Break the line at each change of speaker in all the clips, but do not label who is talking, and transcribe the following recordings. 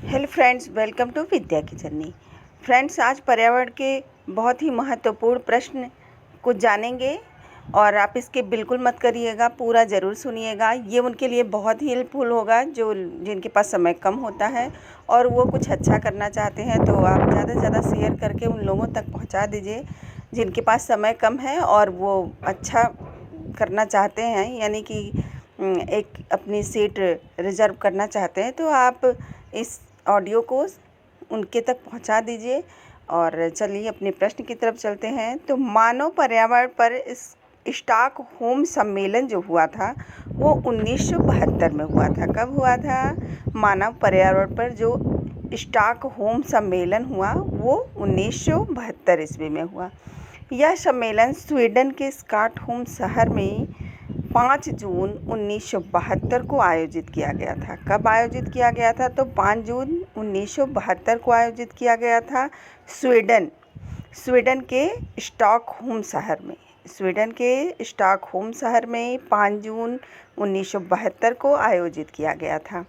Hello friends, welcome to विद्या की journey. Friends, आज पर्यावरण के बहुत ही महत्वपूर्ण प्रश्न को जानेंगे और आप इसके बिल्कुल मत करिएगा, पूरा ज़रूर सुनिएगा। ये उनके लिए बहुत ही हेल्पफुल होगा जिनके पास समय कम होता है और वो कुछ अच्छा करना चाहते हैं। तो आप ज़्यादा से ज़्यादा शेयर करके उन लोगों तक पहुंचा दीजिए जिनके पास समय कम है और वो अच्छा करना चाहते हैं, यानी कि एक अपनी सीट रिज़र्व करना चाहते हैं। तो आप इस ऑडियो को उनके तक पहुंचा दीजिए। और चलिए अपने प्रश्न की तरफ चलते हैं। तो मानव पर्यावरण पर इस स्टॉकहोम सम्मेलन जो हुआ था वो 1972 में हुआ था। कब हुआ था? मानव पर्यावरण पर जो स्टॉकहोम सम्मेलन हुआ वो 1972 ईस्वी में हुआ। यह सम्मेलन स्वीडन के स्टॉकहोम शहर में 5 जून 1972 को आयोजित किया गया था। कब आयोजित किया गया था? तो 5 जून 1972 को आयोजित किया गया था स्वीडन के स्टॉकहोम शहर में। स्वीडन के स्टॉकहोम शहर में 5 जून 1972 को आयोजित किया गया था।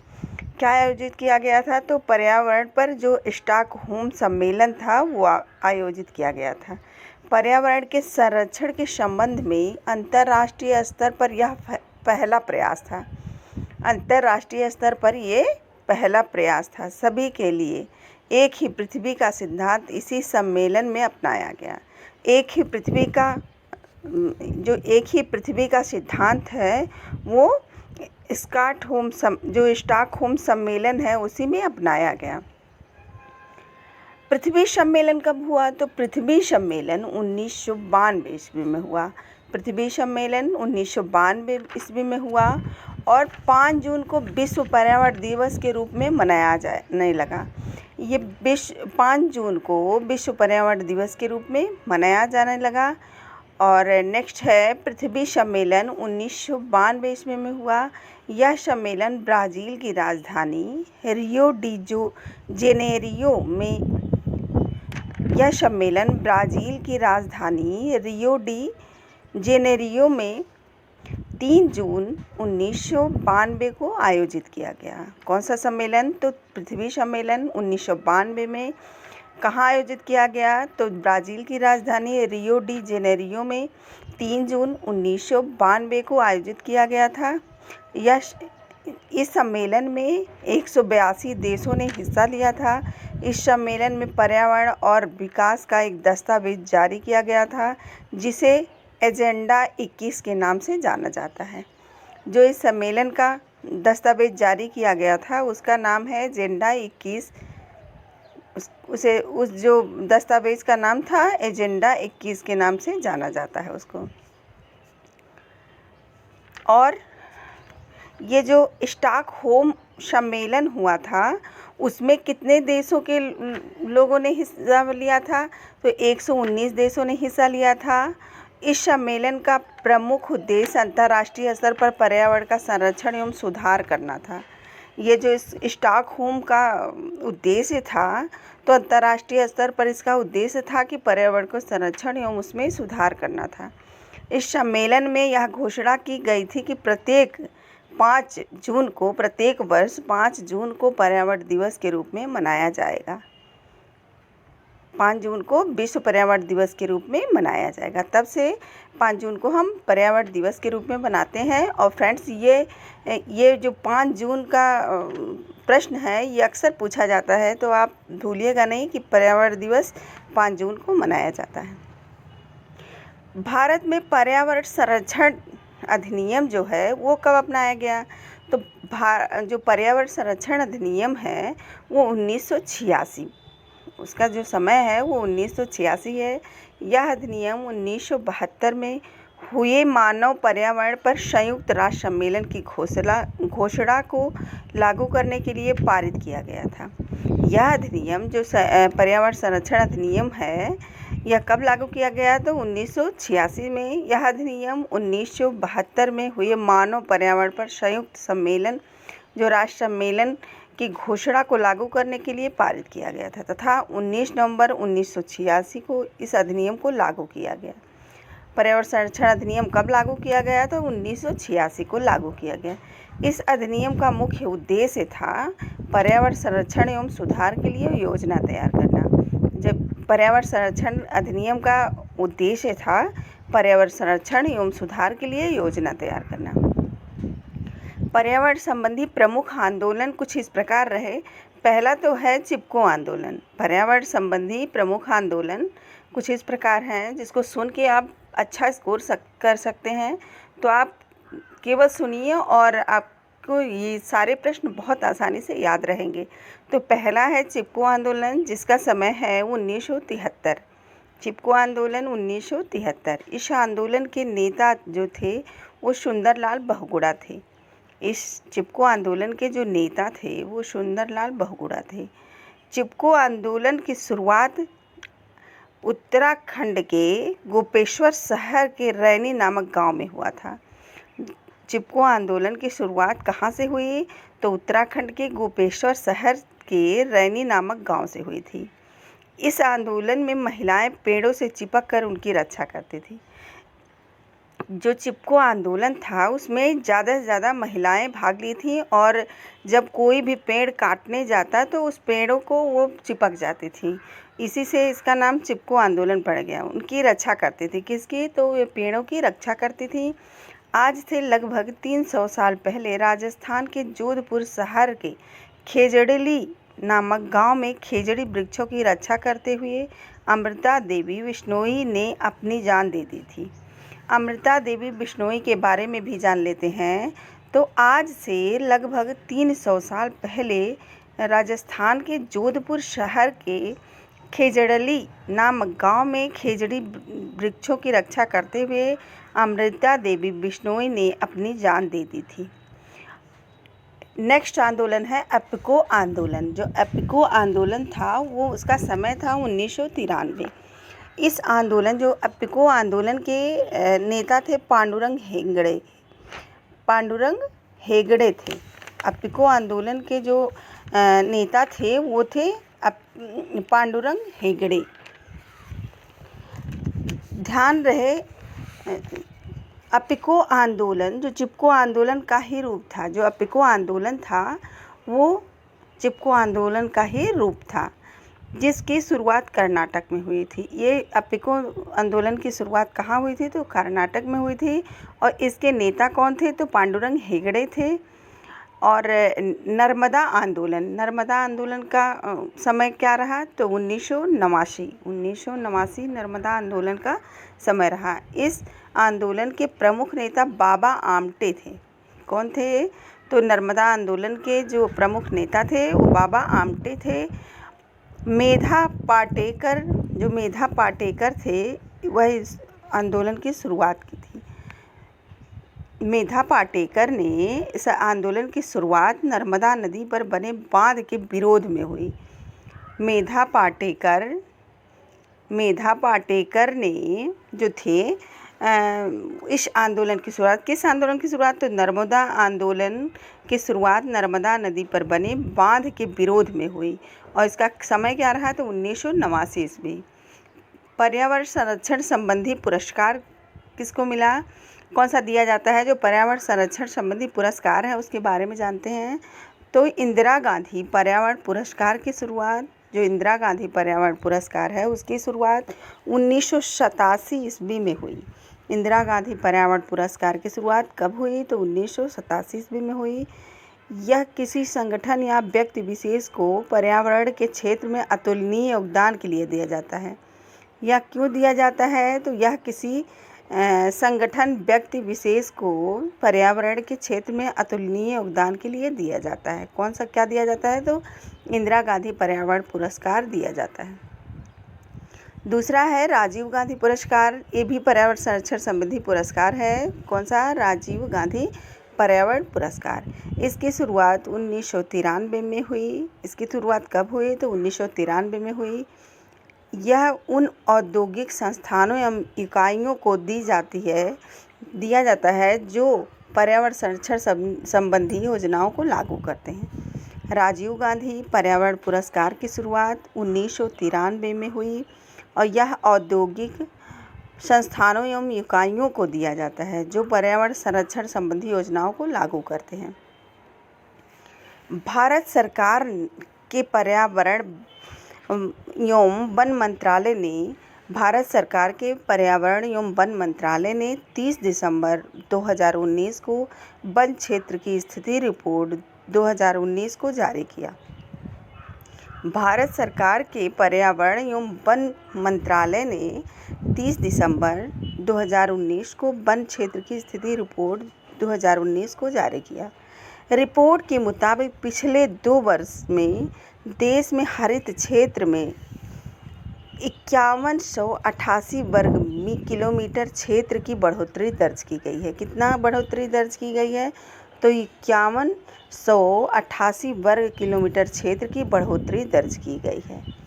क्या आयोजित किया गया था? तो पर्यावरण पर जो स्टॉकहोम सम्मेलन था वो आयोजित किया गया था। पर्यावरण के संरक्षण के संबंध में अंतर्राष्ट्रीय स्तर पर यह पहला प्रयास था। अंतर्राष्ट्रीय स्तर पर ये पहला प्रयास था। सभी के लिए एक ही पृथ्वी का सिद्धांत इसी सम्मेलन में अपनाया गया। एक ही पृथ्वी का सिद्धांत है वो स्टॉकहोम सम्मेलन है उसी में अपनाया गया। पृथ्वी सम्मेलन कब हुआ? तो पृथ्वी सम्मेलन 1992 ईस्वी में हुआ। पृथ्वी सम्मेलन 1992 ईस्वी में हुआ और 5 जून को विश्व पर्यावरण दिवस के रूप में मनाया जाने लगा। ये 5 जून को विश्व पर्यावरण दिवस के रूप में मनाया जाने लगा। और नेक्स्ट है पृथ्वी सम्मेलन 1992 ईस्वी में हुआ। यह सम्मेलन ब्राज़ील की राजधानी रियो डी जेनेरियो में यह सम्मेलन ब्राज़ील की राजधानी रियो डी जेनेरियो में 3 जून 1992 को आयोजित किया गया। कौन सा सम्मेलन? तो पृथ्वी सम्मेलन 1992 में कहाँ आयोजित किया गया? तो ब्राज़ील की राजधानी रियो डी जेनेरियो में 3 जून 1992 को आयोजित किया गया था। इस सम्मेलन में 182 देशों ने हिस्सा लिया था। इस सम्मेलन में पर्यावरण और विकास का एक दस्तावेज जारी किया गया था जिसे एजेंडा 21 के नाम से जाना जाता है। जो इस सम्मेलन का दस्तावेज जारी किया गया था उसका नाम है एजेंडा 21। उस जो दस्तावेज का नाम था एजेंडा 21 के नाम से जाना जाता है उसको। और ये जो स्टॉकहोम सम्मेलन हुआ था उसमें कितने देशों के लोगों ने हिस्सा लिया था? तो 119 देशों ने हिस्सा लिया था। इस सम्मेलन का प्रमुख उद्देश्य अंतर्राष्ट्रीय स्तर पर पर्यावरण का संरक्षण एवं सुधार करना था। ये जो स्टॉकहोम का उद्देश्य था तो अंतर्राष्ट्रीय स्तर पर इसका उद्देश्य था कि पर्यावरण को संरक्षण एवं उसमें सुधार करना था। इस सम्मेलन में यह घोषणा की गई थी कि प्रत्येक वर्ष 5 जून को पर्यावरण दिवस के रूप में मनाया जाएगा। 5 जून को विश्व पर्यावरण दिवस के रूप में मनाया जाएगा। तब से 5 जून को हम पर्यावरण दिवस के रूप में मनाते हैं। और फ्रेंड्स, ये जो 5 जून का प्रश्न है ये अक्सर पूछा जाता है, तो आप भूलिएगा नहीं कि पर्यावरण दिवस 5 जून को मनाया जाता है। भारत में पर्यावरण संरक्षण अधिनियम जो है वो कब अपनाया गया? तो जो पर्यावरण संरक्षण अधिनियम है वो 1986, उसका जो समय है वो 1986 है। यह अधिनियम 1972 में हुए मानव पर्यावरण पर संयुक्त राष्ट्र सम्मेलन की घोषणा को लागू करने के लिए पारित किया गया था। यह अधिनियम जो पर्यावरण संरक्षण अधिनियम है यह कब लागू किया गया? तो 1986 में। यह अधिनियम 1972 में हुए मानव पर्यावरण पर संयुक्त सम्मेलन जो राष्ट्र सम्मेलन की घोषणा को लागू करने के लिए पारित किया गया था तथा 19 नवंबर 1986 को इस अधिनियम को लागू किया गया। पर्यावरण संरक्षण अधिनियम कब लागू किया गया? तो 1986 को लागू किया गया। इस अधिनियम का मुख्य उद्देश्य था पर्यावरण संरक्षण एवं सुधार के लिए योजना तैयार करना। जब पर्यावरण संरक्षण अधिनियम का उद्देश्य था पर्यावरण संरक्षण एवं सुधार के लिए योजना तैयार करना। पर्यावरण संबंधी प्रमुख आंदोलन कुछ इस प्रकार रहे। पहला तो है चिपको आंदोलन। पर्यावरण संबंधी प्रमुख आंदोलन कुछ इस प्रकार हैं, जिसको सुन के आप अच्छा स्कोर कर सकते हैं। तो आप केवल सुनिए और आपको ये सारे प्रश्न बहुत आसानी से याद रहेंगे। तो पहला है चिपको आंदोलन, जिसका समय है 1973। चिपको आंदोलन 1973। इस आंदोलन के नेता जो थे वो सुंदरलाल बहुगुणा थे। इस चिपको आंदोलन के जो नेता थे वो सुंदरलाल बहुगुणा थे। चिपको आंदोलन की शुरुआत उत्तराखंड के गोपेश्वर शहर के रैनी नामक गांव में हुआ था। चिपको आंदोलन की शुरुआत कहाँ से हुई? तो उत्तराखंड के गोपेश्वर शहर के रैनी नामक गांव से हुई थी। इस आंदोलन में महिलाएं पेड़ों से चिपक कर उनकी रक्षा करती थी। जो चिपको आंदोलन था उसमें ज़्यादा से ज़्यादा महिलाएं भाग ली थी और जब कोई भी पेड़ काटने जाता तो उस पेड़ों को वो चिपक जाती थी। इसी से इसका नाम चिपको आंदोलन पड़ गया। उनकी रक्षा करती थी। किसकी? तो ये पेड़ों की रक्षा करती थी। आज से लगभग 300 साल पहले राजस्थान के जोधपुर शहर के खेजड़ली नामक गांव में खेजड़ी वृक्षों की रक्षा करते हुए अमृता देवी बिश्नोई ने अपनी जान दे दी थी। अमृता देवी बिश्नोई के बारे में भी जान लेते हैं। तो आज से लगभग 300 साल पहले राजस्थान के जोधपुर शहर के खेजड़ली नामक गांव में खेजड़ी वृक्षों की रक्षा करते हुए अमृता देवी बिश्नोई ने अपनी जान दे दी थी। नेक्स्ट आंदोलन है एपिको आंदोलन। जो एपिको आंदोलन था वो उसका समय था 1993। इस आंदोलन जो एपिको आंदोलन के नेता थे पांडुरंग हेगड़े। पांडुरंग हेगड़े थे। एपिको आंदोलन के जो नेता थे वो थे पांडुरंग हेगड़े। ध्यान रहे एपिको आंदोलन जो चिपको आंदोलन का ही रूप था। जो एपिको आंदोलन था वो चिपको आंदोलन का ही रूप था, जिसकी शुरुआत कर्नाटक में हुई थी। ये एपिको आंदोलन की शुरुआत कहाँ हुई थी? तो कर्नाटक में हुई थी। और इसके नेता कौन थे? तो पांडुरंग हेगड़े थे। और नर्मदा आंदोलन का समय क्या रहा? तो 1989 नर्मदा आंदोलन का समय रहा। इस आंदोलन के प्रमुख नेता बाबा आमटे थे। कौन थे? तो नर्मदा आंदोलन के जो प्रमुख नेता थे वो बाबा आमटे थे। मेधा पाटेकर थे, वह इस आंदोलन की शुरुआत की थी। मेधा पाटेकर ने इस आंदोलन की शुरुआत नर्मदा नदी पर बने बांध के विरोध में हुई। मेधा पाटेकर ने जो थे इस आंदोलन की शुरुआत, किस आंदोलन की शुरुआत? तो नर्मदा आंदोलन की शुरुआत नर्मदा नदी पर बने बांध के विरोध में हुई। और इसका समय क्या रहा? तो 1989 ईस्वी। पर्यावरण संरक्षण संबंधी पुरस्कार किसको मिला? कौन सा दिया जाता है? जो पर्यावरण संरक्षण संबंधी पुरस्कार है उसके बारे में जानते हैं। तो इंदिरा गांधी पर्यावरण पुरस्कार की शुरुआत, जो इंदिरा गांधी पर्यावरण पुरस्कार है उसकी शुरुआत 1987 ईस्वी में हुई। इंदिरा गांधी पर्यावरण पुरस्कार की शुरुआत कब हुई? तो 1987 ईस्वी में हुई। यह किसी संगठन या व्यक्ति विशेष को पर्यावरण के क्षेत्र में अतुलनीय योगदान के लिए दिया जाता है। यह क्यों दिया जाता है? तो यह किसी संगठन व्यक्ति विशेष को पर्यावरण के क्षेत्र में अतुलनीय योगदान के लिए दिया जाता है। कौन सा क्या दिया जाता है? तो इंदिरा गांधी पर्यावरण पुरस्कार दिया जाता है। दूसरा है राजीव गांधी पुरस्कार। ये भी पर्यावरण संरक्षण संबंधी पुरस्कार है। कौन सा? राजीव गांधी पर्यावरण पुरस्कार। इसकी शुरुआत 1993 में हुई। इसकी शुरुआत कब हुई? तो 1993 में हुई। यह उन औद्योगिक संस्थानों एवं इकाइयों को दिया जाता है जो पर्यावरण संरक्षण संबंधी योजनाओं को लागू करते हैं। राजीव गांधी पर्यावरण पुरस्कार की शुरुआत 1993 में हुई और यह औद्योगिक संस्थानों एवं इकाइयों को दिया जाता है जो पर्यावरण संरक्षण संबंधी योजनाओं को लागू करते हैं। भारत सरकार के पर्यावरण एवं वन मंत्रालय ने 30 दिसंबर 2019 को वन क्षेत्र की स्थिति रिपोर्ट 2019 को जारी किया। भारत सरकार के पर्यावरण एवं वन मंत्रालय ने 30 दिसंबर 2019 को वन क्षेत्र की स्थिति रिपोर्ट 2019 को जारी किया। रिपोर्ट के मुताबिक पिछले 2 वर्ष में देश में हरित क्षेत्र में 5188 वर्ग किलोमीटर क्षेत्र की बढ़ोतरी दर्ज की गई है। कितना बढ़ोतरी दर्ज की गई है? तो 5188 वर्ग किलोमीटर क्षेत्र की बढ़ोतरी दर्ज की गई है।